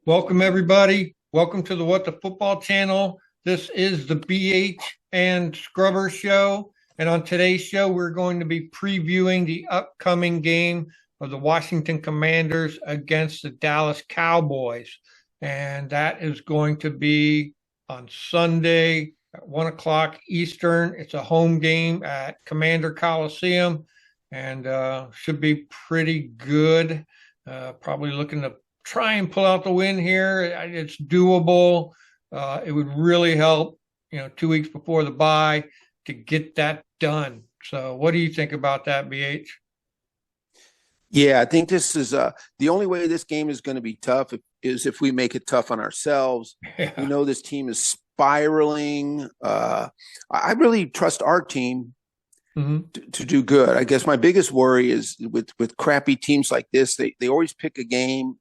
Welcome, everybody. Welcome to the What the Football channel. This is the BH and Scrubber Show. And on today's show, we're going to be previewing the upcoming game of the Washington Commanders against the Dallas Cowboys. And that is going to be on Sunday at 1 o'clock Eastern. It's a home game at Commander Coliseum and should be pretty good. Probably looking to try and pull out the win here. It's doable. It would really help, 2 weeks before the bye to get that done. So, what do you think about that, BH? Yeah, I think this is the only way this game is going to be tough is if we make it tough on ourselves. We Yeah. know this team is spiraling. I really trust our team Hmm. to do good. I guess my biggest worry is with crappy teams like this. They always pick a game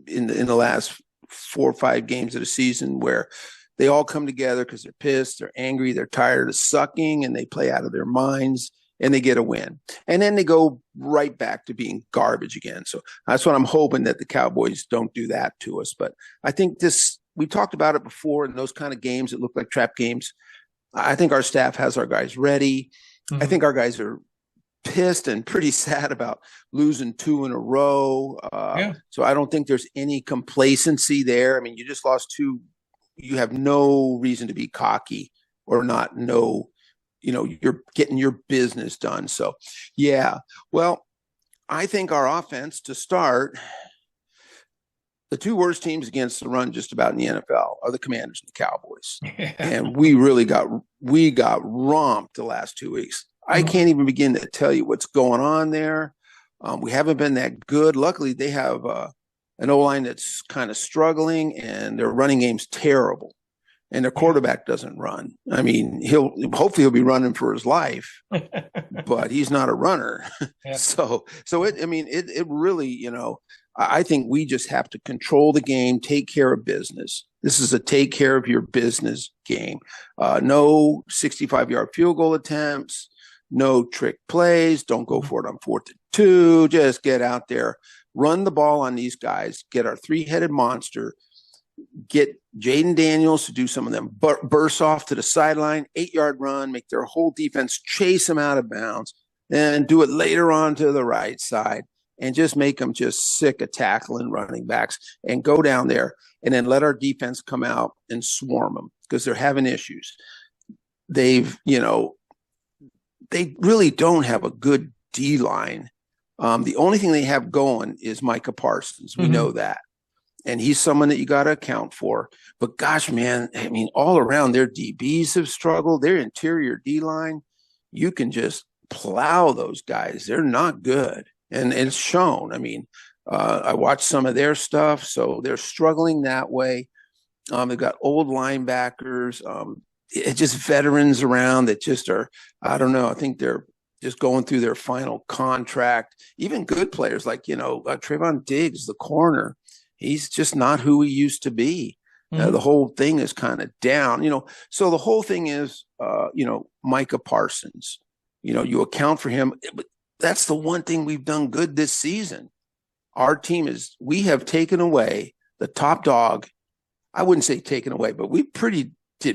in the last 4 or 5 games of the season where they all come together because they're pissed, they're angry, they're tired of sucking, and they play out of their minds and they get a win. And then they go right back to being garbage again. So that's what I'm hoping, that the Cowboys don't do that to us. But I think we talked about it before, in those kind of games that look like trap games. I think our staff has our guys ready. I Hmm. think our guys are pissed and pretty sad about losing two in a row. Yeah. So I don't think there's any complacency there. I mean, you just lost two. You have no reason to be cocky or not know, you're getting your business done. So, yeah. Well, I think our offense to start, the two worst teams against the run just about in the NFL are the Commanders and the Cowboys. Yeah. And we got romped the last 2 weeks. I Mhm. can't even begin to tell you what's going on there. We haven't been that good. Luckily, they have an O line that's kind of struggling, and their running game's terrible. And their quarterback doesn't run. I mean, he'll be running for his life, but he's not a runner. Yeah. It really, I think we just have to control the game, take care of business. This is a take care of your business game. No 65-yard field goal attempts, no trick plays. Don't go for it on 4th and 2. Just get out there, run the ball on these guys, get our three-headed monster, get Jaden Daniels to do some of them bursts off to the sideline, 8-yard run, make their whole defense chase them out of bounds, and do it later on to the right side, and just make them just sick of tackling running backs, and go down there and then let our defense come out and swarm them because they're having issues. They've, they really don't have a good D line. The only thing they have going is Micah Parsons. We know Hmm. that, and he's someone that you got to account for. But gosh, man, I mean, all around their DBs have struggled. Their interior D line, you can just plow those guys. They're not good, and it's shown. I mean, I watched some of their stuff, so they're struggling that way. They've got old linebackers, just veterans around that just are. I don't know. I think they're just going through their final contract. Even good players like Trayvon Diggs, the corner, he's just not who he used to be. The Hmm. whole thing is kind of down, So the whole thing is, Micah Parsons. You account for him, but that's the one thing we've done good this season. We have taken away the top dog. I wouldn't say taken away, but we did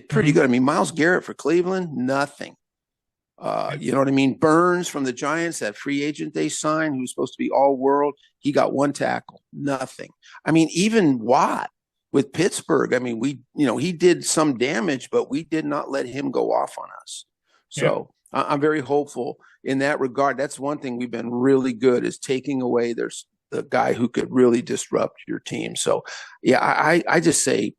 pretty Hmm. good. I mean, Myles Garrett for Cleveland, nothing. You know what I mean? Burns from the Giants, that free agent they signed, who was supposed to be all world, he got one tackle, nothing. I mean, even Watt with Pittsburgh, I mean, he did some damage, but we did not let him go off on us. Yeah. So I'm very hopeful in that regard. That's one thing we've been really good, is taking away the guy who could really disrupt your team. So, yeah, I just say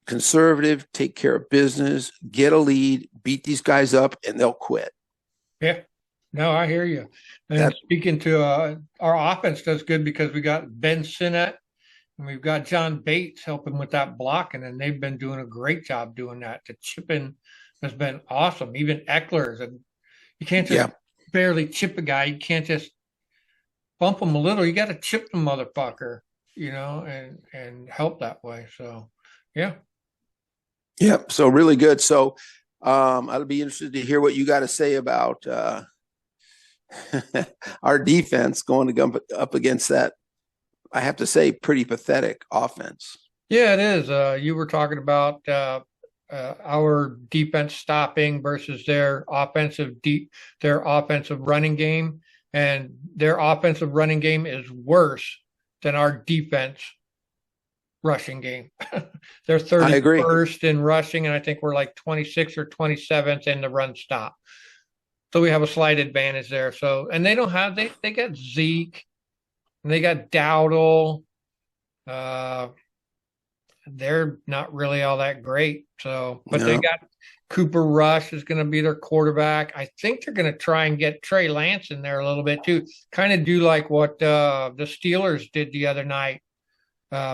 conservative, take care of business, get a lead, beat these guys up, and they'll quit. Yeah. No, I hear you. And That speaking to our offense does good because we got Ben Sinnott and we've got John Bates helping with that blocking, and they've been doing a great job doing that. The chipping has been awesome. Even Eckler's, and you can't just yeah, barely chip a guy. You can't just bump him a little. You got to chip the motherfucker, and help that way. So, yeah. yeah. So really good. So I'll be interested to hear what you got to say about our defense going to go up against that I have to say, pretty pathetic offense. Yeah, it is. You were talking about our defense stopping versus their offensive running game, and their offensive running game is worse than our defense rushing game. They're I agree. 31st in rushing, and I think we're like 26th or 27th in the run stop. So we have a slight advantage there. So, and they don't have they got Zeke and they got Dowdle. Uh, they're not really all that great. So, but they No. got Cooper Rush is going to be their quarterback. I think they're going to try and get Trey Lance in there a little bit too. Kind of do like what the Steelers did the other night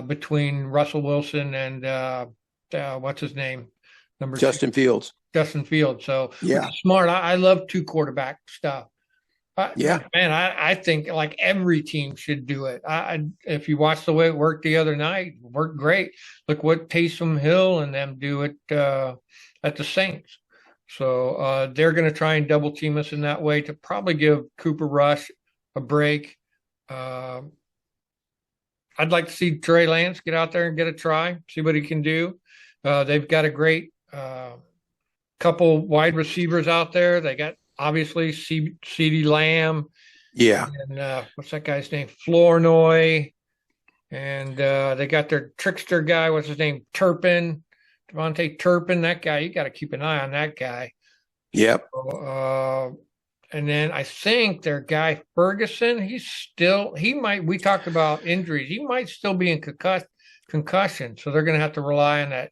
between Russell Wilson and what's his name, number two, Justin Fields. Justin Fields. So, which Yeah. is smart. I love two quarterback stuff. Yeah. Man, I think like every team should do it. If you watch the way it worked the other night, it worked great. Look what Taysom Hill and them do at the Saints. So they're going to try and double team us in that way to probably give Cooper Rush a break. Uh, I'd like to see Trey Lance get out there and get a try, see what he can do. They've got a great couple wide receivers out there. They got obviously CeeDee Lamb Yeah. and what's that guy's name? Flournoy. And they got their trickster guy. What's his name? Turpin. Devontae Turpin. That guy, you got to keep an eye on that guy. Yep. And then I think their guy Ferguson, we talked about injuries. He might still be in concussion. So they're going to have to rely on that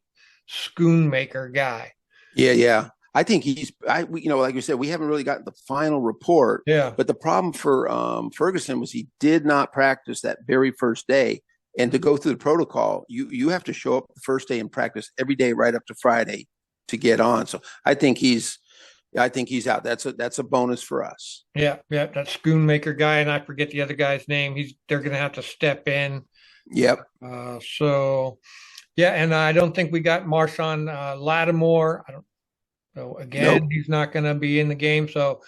Schoonmaker guy. Yeah. Yeah. I think like you said, we haven't really gotten the final report. Yeah. But the problem for Ferguson was he did not practice that very first day. And to go through the protocol, you have to show up the first day and practice every day right up to Friday to get on. So I think he's out. That's a bonus for us. Yeah, that Schoonmaker guy, and I forget the other guy's name. They're going to have to step in. Yep. So yeah, and I don't think we got Marshawn Lattimore. I don't. So again, Nope. he's not going to be in the game. So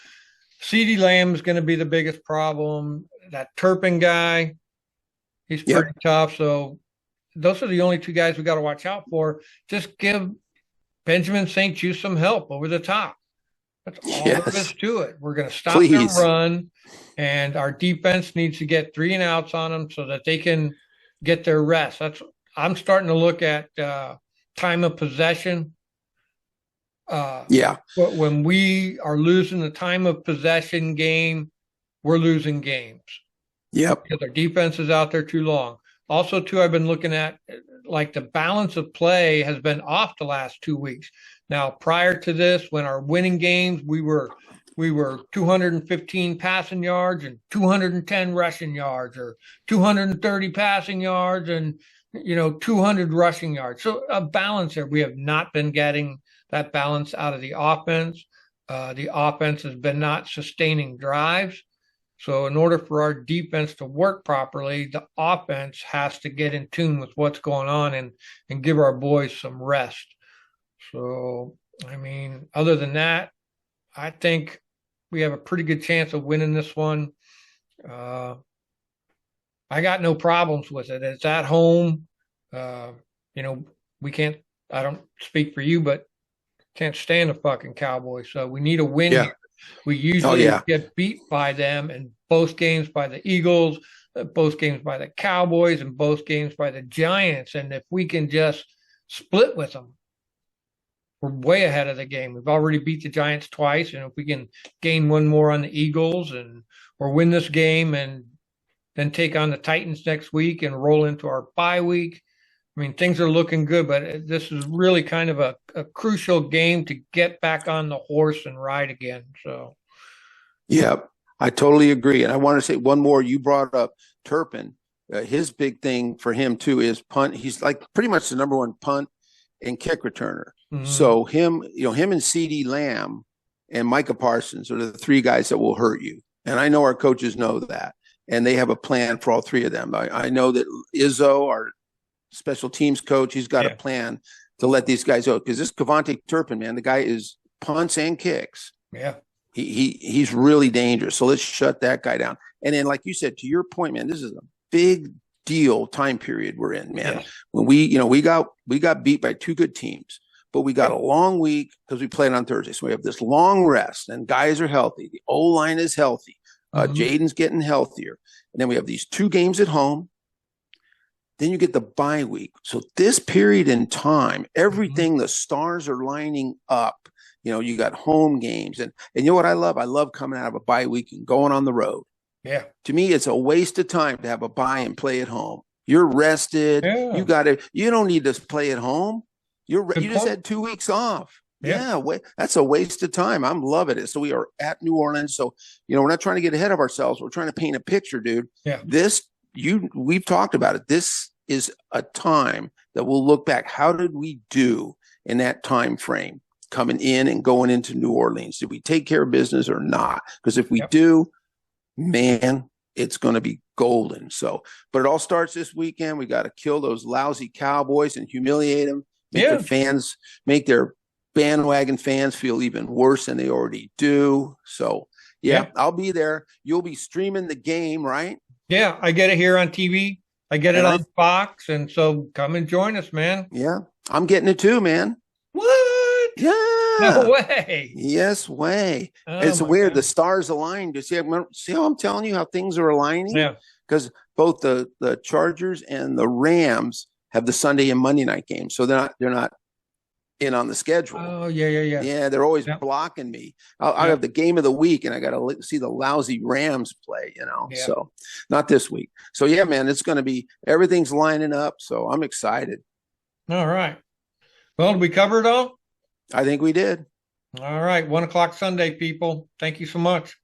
CeeDee Lamb is going to be the biggest problem. That Turpin guy, he's pretty tough. So those are the only two guys we got to watch out for. Just give Benjamin St-Juste some help over the top. That's all there is to it. We're going to stop their run, and our defense needs to get 3 and outs on them so that they can get their rest. I'm starting to look at time of possession. When we are losing the time of possession game, we're losing games. Yep. Because our defense is out there too long. Also, too, I've been looking at like the balance of play has been off the last 2 weeks. Now, prior to this, when our winning games, we were 215 passing yards and 210 rushing yards, or 230 passing yards and 200 rushing yards. So a balance there. We have not been getting that balance out of the offense. The offense has been not sustaining drives. So in order for our defense to work properly, the offense has to get in tune with what's going on and give our boys some rest. So, I mean, other than that, I think we have a pretty good chance of winning this one. I got no problems with it. It's at home. We can't, I don't speak for you, but can't stand the fucking Cowboys. So we need a win here. We usually get beat by them in both games by the Eagles, both games by the Cowboys, and both games by the Giants. And if we can just split with them, we're way ahead of the game. We've already beat the Giants twice. And if we can gain one more on the Eagles or win this game and then take on the Titans next week and roll into our bye week, I mean, things are looking good, but this is really kind of a crucial game to get back on the horse and ride again. So, yeah, I totally agree. And I want to say one more. You brought up Turpin. His big thing for him too is punt. He's like pretty much the number one punt and kick returner. Mm-hmm. So him and CeeDee Lamb and Micah Parsons are the 3 guys that will hurt you. And I know our coaches know that, and they have a plan for all 3 of them. I know that Izzo, our special teams coach, he's got a plan to let these guys go, because this Devontae Turpin, man, the guy is punts and kicks. Yeah, he's really dangerous. So let's shut that guy down. And then, like you said, to your point, man, this is a big ideal time period we're in, man. Yes. When we got beat by two good teams, but we got a long week because we played on Thursday. So we have this long rest, and guys are healthy. The O-line is healthy. Jaden's getting healthier. And then we have these two games at home. Then you get the bye week. So this period in time, everything, the stars are lining up. You got home games. And you know what I love? I love coming out of a bye week and going on the road. Yeah. To me, it's a waste of time to have a bye and play at home. You're rested. Yeah. You don't need to play at home. You just had 2 weeks off. Yeah. That's a waste of time. I'm loving it. So we are at New Orleans. So, we're not trying to get ahead of ourselves. We're trying to paint a picture, dude. Yeah. We've talked about it. This is a time that we'll look back. How did we do in that time frame coming in and going into New Orleans? Did we take care of business or not? Because if we do, man, it's going to be golden. So, but it all starts this weekend. We got to kill those lousy Cowboys and humiliate them. Make their bandwagon fans feel even worse than they already do. So, I'll be there. You'll be streaming the game, right? Yeah, I get it here on TV. I get it on Fox, and so come and join us, man. Yeah, I'm getting it too, man. What? Yeah. No way. Yes way. It's weird. God. The stars aligned. You see how I'm telling you how things are aligning? Yeah. Because both the Chargers and the Rams have the Sunday and Monday night games, so they're not in on the schedule. Oh, yeah. Yeah, they're always blocking me. I have the game of the week, and I got to see the lousy Rams play, So not this week. So, yeah, man, it's going to be – everything's lining up, so I'm excited. All right. Well, did we cover it all? I think we did. All right. 1:00 Sunday, people. Thank you so much.